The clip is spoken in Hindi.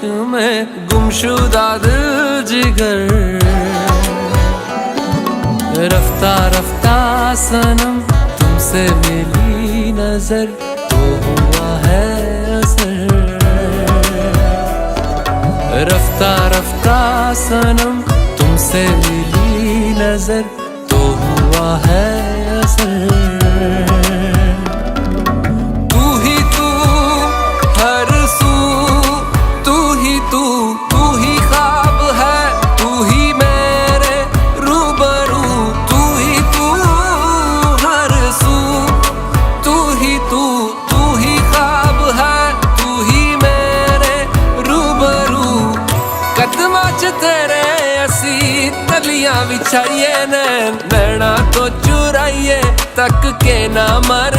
इश्क में गुमशुदा दिल जिगर। रफ्ता रफ्ता सनम तुमसे मिली नजर तो हुआ है असर। रफ्ता रफ्ता सनम तुमसे मिली नजर तो हुआ है असर। तू ही तू हर सू, तू ही तू, तू ही ख्वाब है, तू ही मेरे रूबरू। तू ही तू हर सू, तू ही तू, तू ही ख्वाब है, तू ही मेरे रूबरू। कदमां च तेरे असी तलियां बिछाइए, नैना तो चुराइए तक के ना मर।